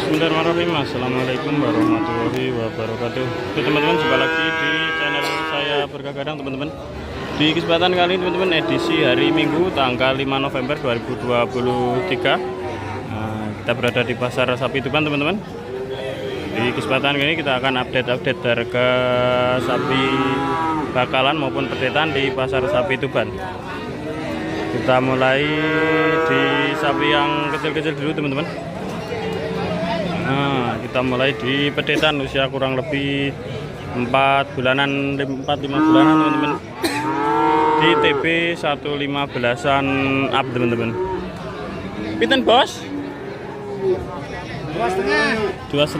Bismillahirrahmanirrahim. Assalamualaikum warahmatullahi wabarakatuh. Oke teman-teman, jumpa lagi di channel saya Bergadang teman-teman. Di kesempatan kali ini teman-teman, edisi hari Minggu tanggal 5 November 2023. Kita berada di pasar sapi Tuban teman-teman. Di kesempatan kali ini kita akan update harga sapi bakalan maupun pedetan di pasar sapi Tuban. Kita mulai di sapi yang kecil-kecil dulu teman-teman. Kita mulai di pedetan usia kurang lebih 4 bulanan, 4-5 bulanan teman-teman. Di TB 115-an up teman-teman. Pinten bos? 2,5.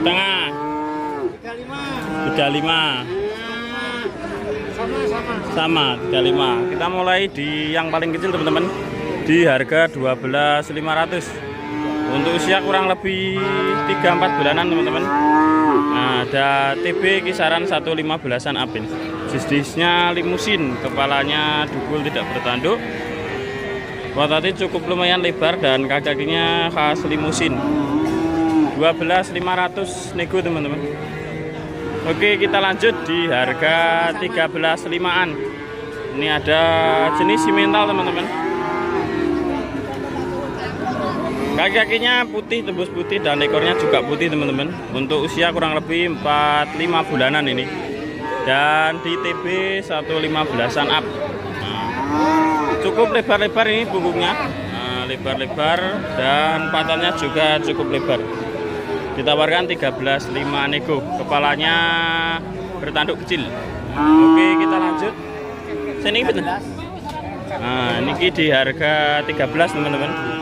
35. Sama 35. Kita mulai di yang paling kecil teman-teman, di harga 12.500. Untuk usia kurang lebih 3-4 bulanan teman-teman. Ada TB kisaran 115-an up ini. Jenisnya limusin, kepalanya dugul tidak bertanduk. Ototnya cukup lumayan lebar dan kakinya khas limusin. 12.500 nego teman-teman. Oke, kita lanjut di harga 13.500-an. Ini ada jenis simental teman-teman. Kaki-kakinya putih, tembus putih, dan ekornya juga putih teman-teman. Untuk usia kurang lebih 4-5 bulanan ini. Dan di TB 115-an up. Cukup lebar-lebar ini punggungnya. Lebar-lebar dan patahnya juga cukup lebar. Ditawarkan 13.500 nego. Kepalanya bertanduk kecil. Oke, kita lanjut. Sini betul. Ini di harga 13 teman-teman.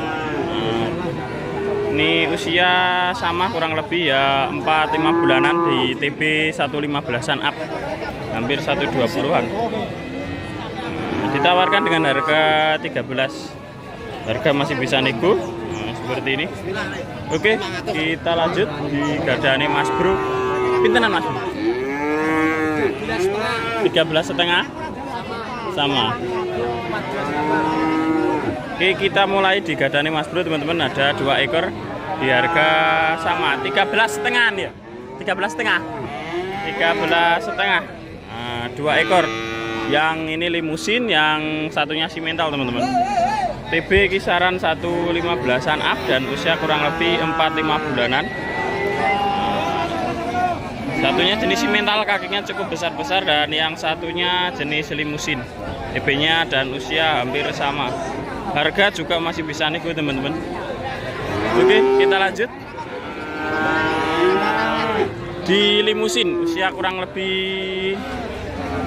Ini usia sama kurang lebih ya 4-5 bulanan di TB 115-an up. Hampir 120-an. Ditawarkan dengan harga 13. Harga masih bisa nego. Seperti ini. Oke, kita lanjut di gadane Mas Bro. Pintenan Mas? 13,5. Sama. Oke, kita mulai di gadane Mas Bro teman-teman. Ada 2 ekor di harga sama 13,5 ya. 13,5. 13,5. 2 ekor. Yang ini limusin, yang satunya simental teman-teman. TB kisaran 115-an up dan usia kurang lebih 4-5 bulanan. Satunya jenis simental, kakinya cukup besar-besar, dan yang satunya jenis limusin. TB-nya dan usia hampir sama. Harga juga masih bisa nego teman-teman. Oke, kita lanjut. Di limusin usia kurang lebih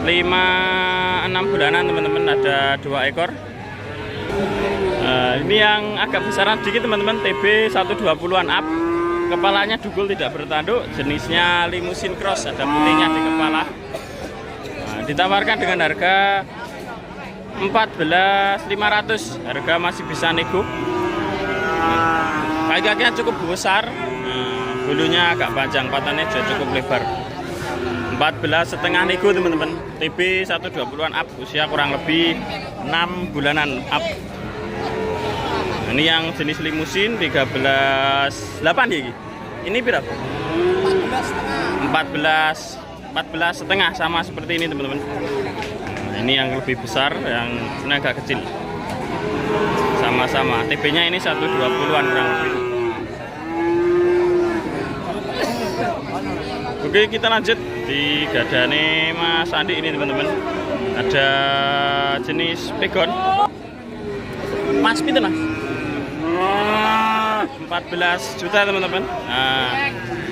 5-6 bulanan teman-teman, ada 2 ekor. Ini yang agak besaran sedikit teman-teman, TB 120-an up. Kepalanya dugul tidak bertanduk, jenisnya limusin cross, ada putihnya di kepala. Ditawarkan dengan harga 14.500. Harga masih bisa nego. Kaki-kakinya cukup besar. Bulunya agak panjang, patahnya juga cukup lebar. 14,5 nego teman-teman. TB 120-an up, usia kurang lebih 6 bulanan up. Ini yang jenis limusin 13,8 ya. Ini berapa? 14,5 sama seperti ini teman-teman. Ini yang lebih besar, yang ini agak kecil. Sama-sama. TB-nya ini 120-an kurang lebih. Oke, kita lanjut di gadane Mas Andi ini teman-teman. Ada jenis pegon. Mas pinten Mas? 14 juta teman-teman.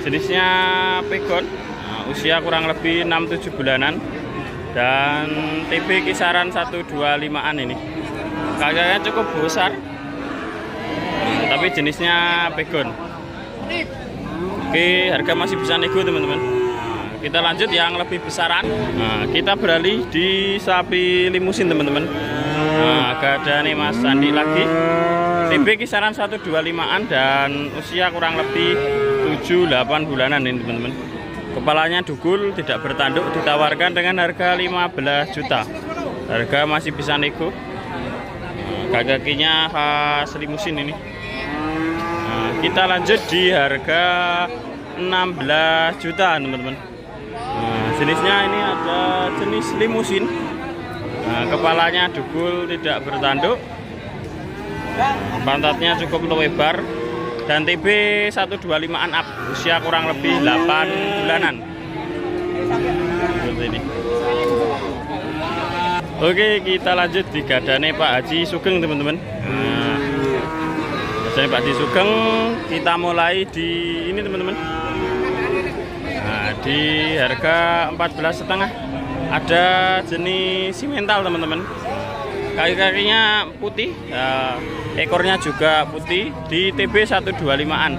Jenisnya pegon. Usia kurang lebih 6-7 bulanan. Dan TB kisaran 125-an ini. Kakinya cukup besar. Tapi jenisnya pegon. Oke, harga masih bisa nego teman-teman. Kita lanjut yang lebih besaran. Kita beralih di sapi limusin teman-teman. Ada nih Mas Sandi lagi. TB kisaran 125-an dan usia kurang lebih 7-8 bulanan ini teman-teman. Kepalanya dugul, tidak bertanduk, ditawarkan dengan harga 15 juta. Harga masih bisa nego. Kaki-kakinya khas limusin ini. Nah, kita lanjut di harga 16 juta teman-teman. Nah, jenisnya ini ada jenis limusin. Nah, kepalanya dugul, tidak bertanduk, pantatnya cukup lebar, dan TB 125an up, usia kurang lebih 8 bulanan. Seperti ini. Oke, kita lanjut di gadane Pak Haji Sugeng teman-teman. Gadane Pak Haji Sugeng, kita mulai di ini teman-teman. Nah, di harga 14,5. Ada jenis simental teman-teman. Kaki-kakinya putih, ekornya juga putih, di TB 125an.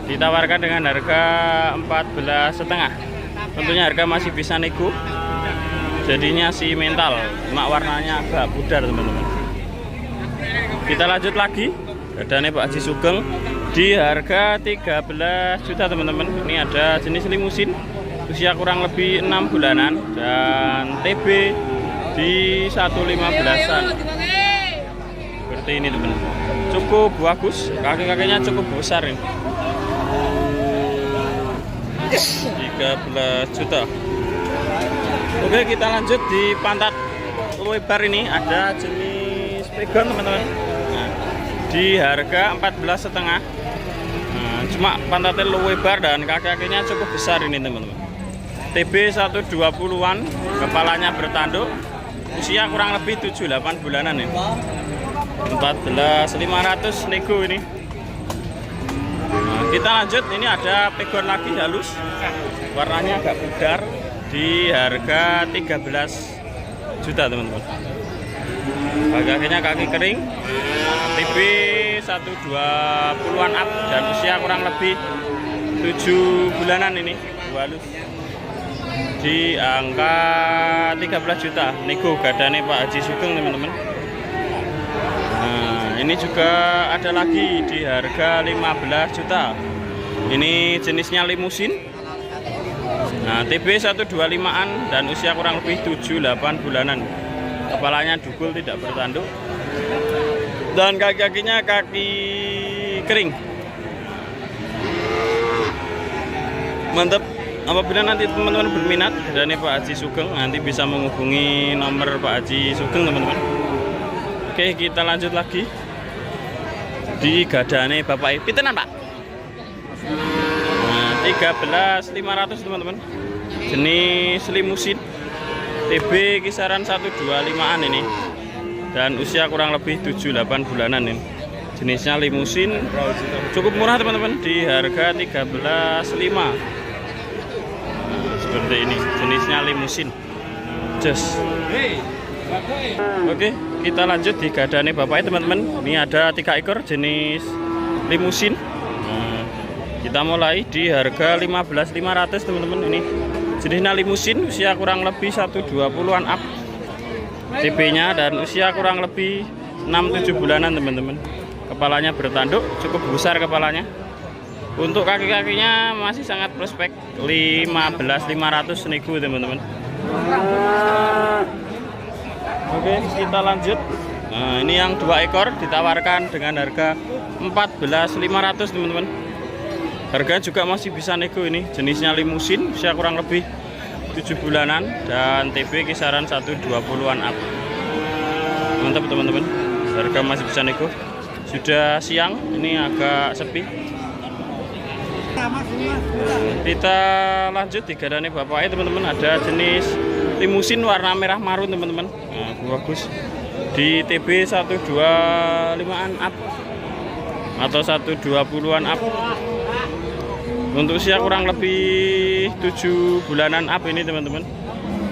Ditawarkan dengan harga 14,5. Tentunya harga masih bisa nego. Jadinya simental, cuma warnanya agak pudar teman-teman. Kita lanjut lagi, gadane Pak Haji Sugeng di harga 13 juta teman-teman. Ini ada jenis limusin, usia kurang lebih 6 bulanan, dan TB di 115an. Seperti ini teman-teman. Cukup bagus, kaki-kakinya cukup besar ini. 13 juta. Oke, kita lanjut di pantat lebar. Ini ada jenis pegon teman-teman. Nah, di harga 14,5. Nah, cuma pantatnya lebar dan kaki-kakinya cukup besar ini teman-teman. TB 120an, kepalanya bertanduk, usia kurang lebih 7-8 bulanan ya. 14.500 nego ini. Nah, kita lanjut, ini ada pegon lagi halus, warnanya agak pudar, di harga 13 juta teman-teman. Kakinya kaki kering, TB 120an up, dan usia kurang lebih 7 bulanan ini, halus. Di angka 13 juta nego gadane Pak Haji Sugeng teman-teman. Nah, ini juga ada lagi di harga 15 juta. Ini jenisnya limusin. Nah, TB 125an dan usia kurang lebih 7-8 bulanan. Kepalanya dugul, tidak bertanduk, dan kaki-kakinya kaki kering. Mantap. Apabila nanti teman-teman berminat gadane Pak Haji Sugeng, nanti bisa menghubungi nomor Pak Haji Sugeng teman-teman. Oke, kita lanjut lagi di gadane Bapak Pitenan Pak. Nah, 13.500 teman-teman. Jenis limusin, TB kisaran 125an ini, dan usia kurang lebih 7-8 bulanan ini. Jenisnya limusin, cukup murah teman-teman, di harga 13.500. Seperti ini, jenisnya limusin. Oke, kita lanjut di gadane bapaknya teman-teman. Ini ada 3 ekor jenis limusin. Nah, kita mulai di harga 15.500 teman-teman. Ini jenisnya limusin, usia kurang lebih 120an up, TB nya, dan usia kurang lebih 6-7 bulanan teman-teman. Kepalanya bertanduk, cukup besar kepalanya. Untuk kaki-kakinya masih sangat prospek, 15.500 nego teman-teman. Oke, kita lanjut. Nah, ini yang 2 ekor ditawarkan dengan harga 14.500 teman-teman. Harga juga masih bisa nego ini. Jenisnya limusin, usia kurang lebih 7 bulanan, dan TB kisaran 120an up. Mantap teman-teman. Harga masih bisa nego. Sudah siang, ini agak sepi. Kita lanjut di gadane bapaknya teman-teman. Ada jenis limusin warna merah marun teman-teman. Nah, bagus. Di TB 125an up atau 120an up. Untuk usia kurang lebih 7 bulanan up ini teman-teman.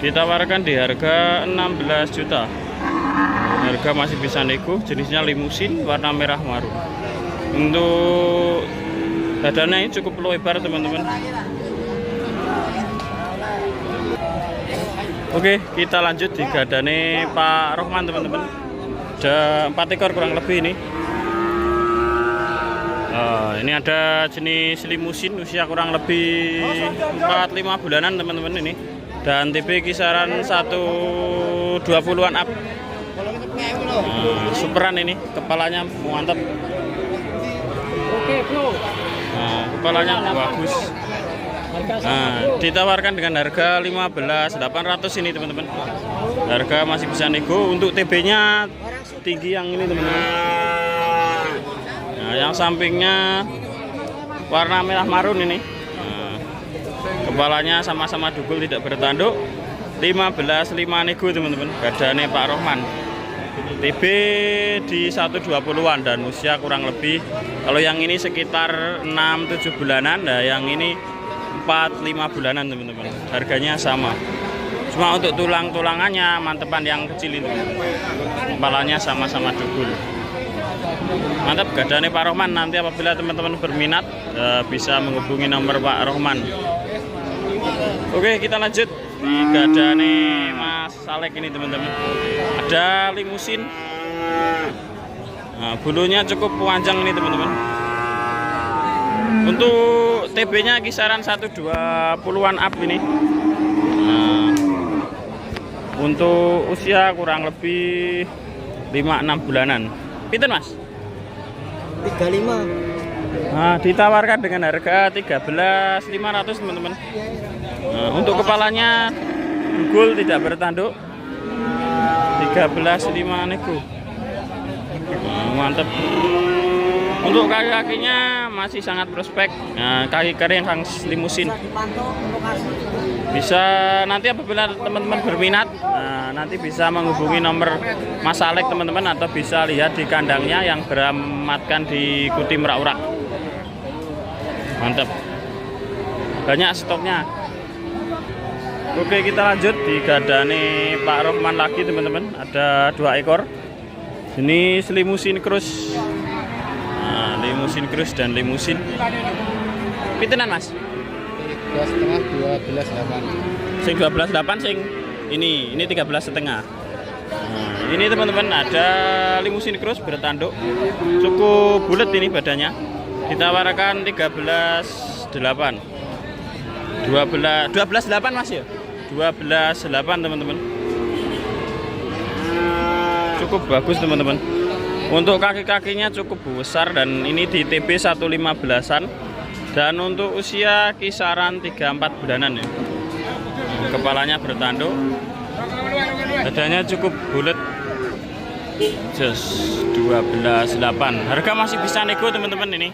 Ditawarkan di harga 16 juta. Harga masih bisa nego. Jenisnya limusin warna merah marun. Untuk badannya ini cukup lebar teman-teman. Oke, kita lanjut di gadane Pak Rohman teman-teman. Ada 4 ekor kurang lebih ini. Ini ada jenis limusin, usia kurang lebih 4-5 bulanan teman-teman ini, dan TB kisaran 120an up. Superan ini, kepalanya mantap. Nah, kepalanya bagus. Nah, ditawarkan dengan harga 15.800 ini teman-teman. Harga masih bisa nego. Untuk TB-nya tinggi yang ini teman-teman. Nah, yang sampingnya warna merah marun ini. Nah, kepalanya sama-sama dugul tidak bertanduk. 15.500 nego teman-teman. Gadane Pak Rohman. TB di 120-an dan usia kurang lebih, kalau yang ini sekitar 6-7 bulanan, nah yang ini 4-5 bulanan teman-teman. Harganya sama, cuma untuk tulang-tulangannya mantepan yang kecil ini, kepalanya sama-sama dugul. Mantap, gadane Pak Rohman. Nanti apabila teman-teman berminat bisa menghubungi nomor Pak Rohman. Oke, kita lanjut di gadane Mas Salek ini teman-teman. Ada limusin. Nah, bulunya cukup panjang ini teman-teman. Untuk TB-nya kisaran 120-an up ini. Nah, untuk usia kurang lebih 5-6 bulanan. Pinten Mas? 35. Nah, ditawarkan dengan harga 13.500 teman-teman. Nah, untuk kepalanya dugul tidak bertanduk. 13.500 nego. Nah, mantap. Untuk kaki-kakinya masih sangat prospek. Nah, kaki kering Hans limusin. Bisa nanti apabila teman-teman berminat, nah, nanti bisa menghubungi nomor Mas Salek teman-teman, atau bisa lihat di kandangnya yang beramatkan di Kuti Merak-Urak. Mantap. Banyak stoknya. Oke, kita lanjut di gadane Pak Rohman lagi teman-teman. Ada 2 ekor. Ini limusin cross. Nah, limusin cross dan limusin. Pintenan Mas? 12,5 12,8. Sing 12,8 sing ini 13,5. Nah, ini teman-teman ada limusin cross bertanduk. Cukup bulat ini badannya. Ditawarkan 13,8. 12,8 Mas ya? 12,8 teman-teman. Cukup bagus teman-teman. Untuk kaki-kakinya cukup besar dan ini di TB 115-an. Dan untuk usia kisaran 3-4 bulanan ya. Kepalanya bertanduk. Badannya cukup bulat. Just 12,8. Harga masih bisa nego teman-teman ini.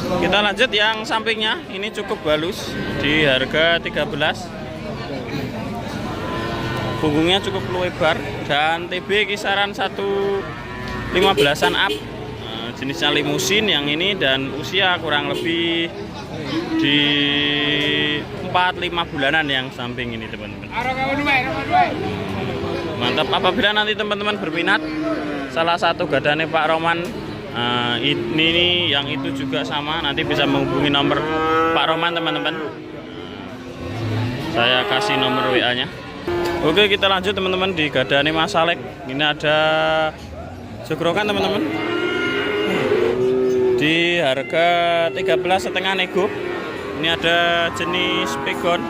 Kita lanjut yang sampingnya. Ini cukup halus di harga 13. Punggungnya cukup lebar dan TB kisaran 115-an up. Jenisnya limusin yang ini dan usia kurang lebih di 4-5 bulanan yang samping ini teman-teman. Mantap, apabila nanti teman-teman berminat salah satu gadane Pak Rohman, ini yang itu juga sama, nanti bisa menghubungi nomor Pak Rohman teman-teman. Saya kasih nomor WA-nya. Oke, kita lanjut teman-teman di gadane Mas Salek. Ini ada jogrokan teman-teman. Di harga 13,5 nego. Ini ada jenis pegon.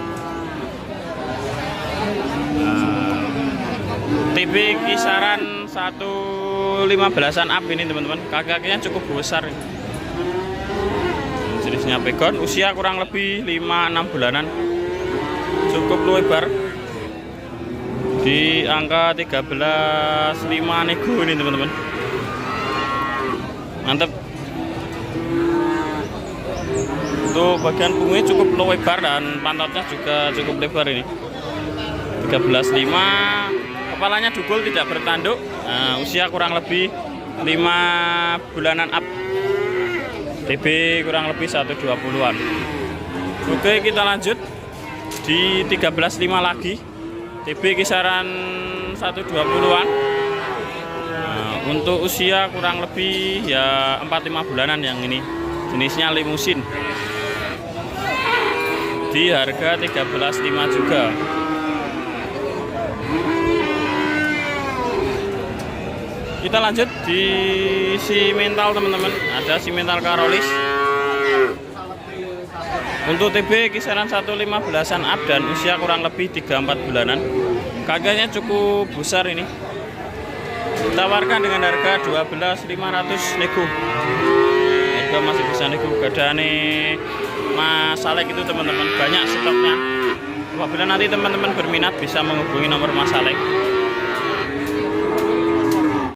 TB kisaran 115-an up ini teman-teman. Kaki-kakinya cukup besar. Jenisnya pegon, usia kurang lebih 5-6 bulanan. Cukup lebar. Di angka 13,5 nego ini teman-teman. Mantap. Untuk bagian punggungnya cukup lebar dan pantatnya juga cukup lebar ini. 13,5. Kepalanya dugul tidak bertanduk. Nah, usia kurang lebih 5 bulanan up. TB kurang lebih 120-an. Oke, kita lanjut di 13,5 lagi. TB kisaran 120-an. Nah, untuk usia kurang lebih ya 4-5 bulanan yang ini. Jenisnya limusin. Di harga 13,5 juga. Kita lanjut di simental teman-teman. Ada simental Karolis. Untuk TB kisaran 115-an up dan usia kurang lebih 3-4 bulanan. Kakinya cukup besar ini. ditawarkan dengan harga 12.500 nego. Harga masih bisa nego. Gadane Mas Salek itu teman-teman banyak stoknya. Apabila nanti teman-teman berminat bisa menghubungi nomor Mas Salek.